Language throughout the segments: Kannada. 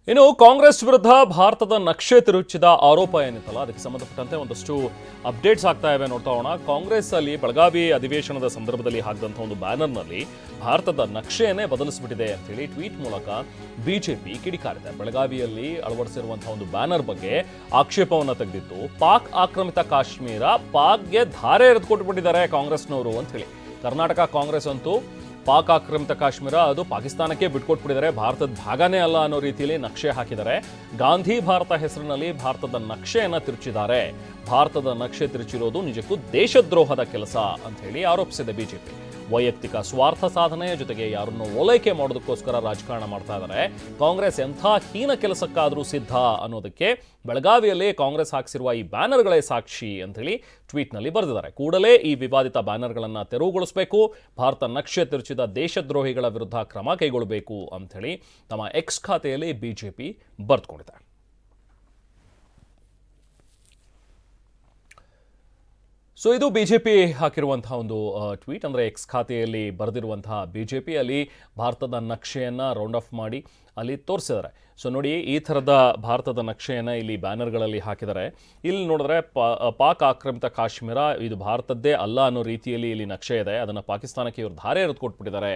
ಇನ್ನು ಕಾಂಗ್ರೆಸ್ ವಿರುದ್ಧ ಭಾರತದ ನಕ್ಷೆ ತಿರುಚಿದ ಆರೋಪ ಏನಿತ್ತಲ್ಲ ಅದಕ್ಕೆ ಸಂಬಂಧಪಟ್ಟಂತೆ ಒಂದಷ್ಟು ಅಪ್ಡೇಟ್ಸ್ ಆಗ್ತಾ ಇವೆ. ನೋಡ್ತಾ ಹೋಗೋಣ. ಕಾಂಗ್ರೆಸ್ ಅಲ್ಲಿ ಬೆಳಗಾವಿ ಅಧಿವೇಶನದ ಸಂದರ್ಭದಲ್ಲಿ ಹಾಕಿದಂತಹ ಒಂದು ಬ್ಯಾನರ್ನಲ್ಲಿ ಭಾರತದ ನಕ್ಷೆಯನ್ನೇ ಬದಲಿಸಿಬಿಟ್ಟಿದೆ ಅಂತ ಹೇಳಿ ಟ್ವೀಟ್ ಮೂಲಕ ಬಿಜೆಪಿ ಕಿಡಿಕಾರಿದೆ. ಬೆಳಗಾವಿಯಲ್ಲಿ ಅಳವಡಿಸಿರುವಂತಹ ಒಂದು ಬ್ಯಾನರ್ ಬಗ್ಗೆ ಆಕ್ಷೇಪವನ್ನು ತೆಗೆದಿತ್ತು. ಪಾಕ್ ಆಕ್ರಮಿತ ಕಾಶ್ಮೀರ ಪಾಕ್ಗೆ ಧಾರೆ ಎರೆದುಕೊಟ್ಬಿಟ್ಟಿದ್ದಾರೆ ಕಾಂಗ್ರೆಸ್ನವರು ಅಂತ ಹೇಳಿ. ಕರ್ನಾಟಕ ಕಾಂಗ್ರೆಸ್ ಅಂತೂ ಪಾಕ್ ಆಕ್ರಮಿತ ಕಾಶ್ಮೀರ ಅದು ಪಾಕಿಸ್ತಾನಕ್ಕೆ ಬಿಟ್ಕೊಟ್ಬಿಟ್ಟಿದ್ದಾರೆ, ಭಾರತದ ಭಾಗನೇ ಅಲ್ಲ ಅನ್ನೋ ರೀತಿಯಲ್ಲಿ ನಕ್ಷೆ ಹಾಕಿದ್ದಾರೆ. ಗಾಂಧಿ ಭಾರತ ಹೆಸರಿನಲ್ಲಿ ಭಾರತದ ನಕ್ಷೆಯನ್ನ ತಿರುಚಿದ್ದಾರೆ. ಭಾರತದ ನಕ್ಷೆ ತಿರುಚಿರೋದು ನಿಜಕ್ಕೂ ದೇಶದ್ರೋಹದ ಕೆಲಸ ಅಂತ ಹೇಳಿ ಆರೋಪಿಸಿದೆ ಬಿಜೆಪಿ. ವೈಯಕ್ತಿಕ ಸ್ವಾರ್ಥ ಸಾಧನೆಯ ಜೊತೆಗೆ ಯಾರನ್ನು ಓಲೈಕೆ ಮಾಡೋದಕ್ಕೋಸ್ಕರ ರಾಜಕಾರಣ ಮಾಡ್ತಾ ಇದ್ದಾರೆ. ಕಾಂಗ್ರೆಸ್ ಎಂಥ ಹೀನ ಕೆಲಸಕ್ಕಾದರೂ ಸಿದ್ಧ ಅನ್ನೋದಕ್ಕೆ ಬೆಳಗಾವಿಯಲ್ಲಿ ಕಾಂಗ್ರೆಸ್ ಹಾಕಿಸಿರುವ ಈ ಬ್ಯಾನರ್ಗಳೇ ಸಾಕ್ಷಿ ಅಂತ ಹೇಳಿ ಟ್ವೀಟ್ನಲ್ಲಿ ಬರೆದಿದ್ದಾರೆ. ಕೂಡಲೇ ಈ ವಿವಾದಿತ ಬ್ಯಾನರ್ಗಳನ್ನು ತೆರವುಗೊಳಿಸಬೇಕು, ಭಾರತ ನಕ್ಷೆ ತಿರುಚಿದ ದೇಶದ್ರೋಹಿಗಳ ವಿರುದ್ಧ ಕ್ರಮ ಕೈಗೊಳ್ಳಬೇಕು ಅಂತ ಹೇಳಿ ತಮ್ಮ ಎಕ್ಸ್ ಖಾತೆಯಲ್ಲಿ ಬಿಜೆಪಿ ಬರೆದುಕೊಂಡಿದೆ. ಸೊ ಇದು ಬಿಜೆಪಿ ಹಾಕಿರುವಂತಹ ಒಂದು ಟ್ವೀಟ್. ಅಂದರೆ ಎಕ್ಸ್ ಖಾತೆಯಲ್ಲಿ ಬರೆದಿರುವಂತಹ ಬಿಜೆಪಿ ಅಲ್ಲಿ ಭಾರತದ ನಕ್ಷೆಯನ್ನು ರೌಂಡ್ ಆಫ್ ಮಾಡಿ ಅಲ್ಲಿ ತೋರಿಸಿದ್ದಾರೆ. ಸೊ ನೋಡಿ, ಈ ಥರದ ಭಾರತದ ನಕ್ಷೆಯನ್ನು ಇಲ್ಲಿ ಬ್ಯಾನರ್ಗಳಲ್ಲಿ ಹಾಕಿದ್ದಾರೆ. ಇಲ್ಲಿ ನೋಡಿದ್ರೆ ಪಾಕ್ ಆಕ್ರಮಿತ ಕಾಶ್ಮೀರ ಇದು ಭಾರತದ್ದೇ ಅಲ್ಲ ಅನ್ನೋ ರೀತಿಯಲ್ಲಿ ಇಲ್ಲಿ ನಕ್ಷೆ ಇದೆ. ಅದನ್ನು ಪಾಕಿಸ್ತಾನಕ್ಕೆ ಇವರು ಧಾರೆ ಎರೆದುಕೊಟ್ಬಿಟ್ಟಿದ್ದಾರೆ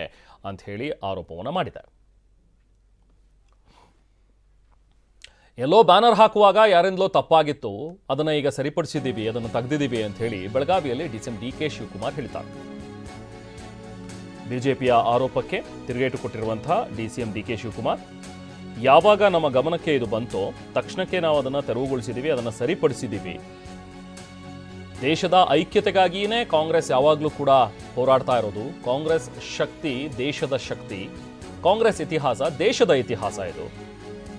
ಅಂತ ಹೇಳಿ ಆರೋಪವನ್ನು ಮಾಡಿದೆ. ಎಲ್ಲೋ ಬ್ಯಾನರ್ ಹಾಕುವಾಗ ಯಾರಿಂದಲೋ ತಪ್ಪಾಗಿತ್ತು, ಅದನ್ನು ಈಗ ಸರಿಪಡಿಸಿದ್ದೀವಿ, ಅದನ್ನು ತೆಗೆದಿದ್ದೀವಿ ಅಂತ ಹೇಳಿ ಬೆಳಗಾವಿಯಲ್ಲಿ ಡಿಸಿಎಂ ಡಿಕೆ ಶಿವಕುಮಾರ್ ಹೇಳಿದ್ದಾರೆ. ಬಿಜೆಪಿಯ ಆರೋಪಕ್ಕೆ ತಿರುಗೇಟು ಕೊಟ್ಟಿರುವಂತಹ ಡಿಸಿಎಂ ಡಿಕೆ ಶಿವಕುಮಾರ್, ಯಾವಾಗ ನಮ್ಮ ಗಮನಕ್ಕೆ ಇದು ಬಂತೋ ತಕ್ಷಣಕ್ಕೆ ನಾವು ಅದನ್ನು ತೆರವುಗೊಳಿಸಿದ್ದೀವಿ, ಅದನ್ನು ಸರಿಪಡಿಸಿದ್ದೀವಿ. ದೇಶದ ಐಕ್ಯತೆಗಾಗಿಯೇ ಕಾಂಗ್ರೆಸ್ ಯಾವಾಗಲೂ ಕೂಡ ಹೋರಾಡ್ತಾ ಇರೋದು. ಕಾಂಗ್ರೆಸ್ ಶಕ್ತಿ ದೇಶದ ಶಕ್ತಿ, ಕಾಂಗ್ರೆಸ್ ಇತಿಹಾಸ ದೇಶದ ಇತಿಹಾಸ. ಇದು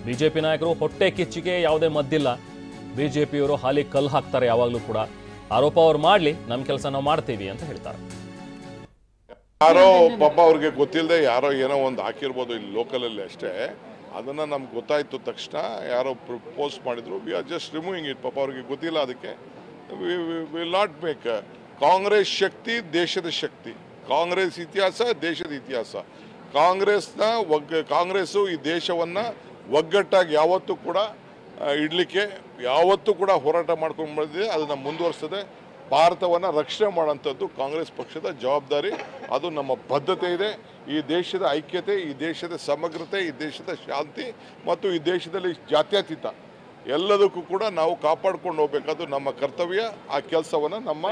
ಬಿಜೆಪಿ ನಾಯಕರು ಹೊಟ್ಟೆ ಕಿಚ್ಚಿಗೆ ಯಾವುದೇ ಮದ್ದಿಲ್ಲ. ಬಿಜೆಪಿಯವರು ಹಾಲಿಗೆ ಕಲ್ಲು ಹಾಕ್ತಾರೆ ಯಾವಾಗಲೂ ಕೂಡ. ಆರೋಪ ಅವ್ರು ಮಾಡಲಿ, ನಮ್ಮ ಕೆಲಸ ನಾವು ಮಾಡ್ತೀವಿ ಅಂತ ಹೇಳ್ತಾರೆ. ಯಾರೋ ಪಾಪ ಅವ್ರಿಗೆ ಗೊತ್ತಿಲ್ಲದೆ ಯಾರೋ ಏನೋ ಒಂದು ಹಾಕಿರ್ಬೋದು ಇಲ್ಲಿ ಲೋಕಲಲ್ಲಿ ಅಷ್ಟೇ. ಅದನ್ನು ನಮ್ಗೆ ಗೊತ್ತಾಯಿತು ತಕ್ಷಣ ಯಾರೋ ಪೋಸ್ಟ್ ಮಾಡಿದ್ರು, we are just removing it. ಪಾಪ ಅವ್ರಿಗೆ ಗೊತ್ತಿಲ್ಲ, ಅದಕ್ಕೆ ವಿಲ್ ನಾಟ್ ಮೇಕ್. ಕಾಂಗ್ರೆಸ್ ಶಕ್ತಿ ದೇಶದ ಶಕ್ತಿ, ಕಾಂಗ್ರೆಸ್ ಇತಿಹಾಸ ದೇಶದ ಇತಿಹಾಸ. ಕಾಂಗ್ರೆಸ್ಸು ಈ ದೇಶವನ್ನು ಒಗ್ಗಟ್ಟಾಗಿ ಯಾವತ್ತೂ ಕೂಡ ಇಡಲಿಕ್ಕೆ ಯಾವತ್ತೂ ಕೂಡ ಹೋರಾಟ ಮಾಡ್ಕೊಂಡು ಬಂದಿದೆ. ಅದನ್ನು ಮುಂದುವರಿಸ್ತದೆ. ಭಾರತವನ್ನು ರಕ್ಷಣೆ ಮಾಡೋಂಥದ್ದು ಕಾಂಗ್ರೆಸ್ ಪಕ್ಷದ ಜವಾಬ್ದಾರಿ, ಅದು ನಮ್ಮ ಬದ್ಧತೆ ಇದೆ. ಈ ದೇಶದ ಐಕ್ಯತೆ, ಈ ದೇಶದ ಸಮಗ್ರತೆ, ಈ ದೇಶದ ಶಾಂತಿ ಮತ್ತು ಈ ದೇಶದಲ್ಲಿ ಜಾತ್ಯತೀತ ಎಲ್ಲದಕ್ಕೂ ಕೂಡ ನಾವು ಕಾಪಾಡ್ಕೊಂಡು ಹೋಗ್ಬೇಕಾದ್ದು ನಮ್ಮ ಕರ್ತವ್ಯ. ಆ ಕೆಲಸವನ್ನು ನಮ್ಮ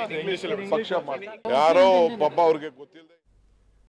ಪಕ್ಷ ಮಾಡಿ, ಯಾರೋ ಪಾಪ ಅವ್ರಿಗೆ ಗೊತ್ತಿಲ್ಲದೆ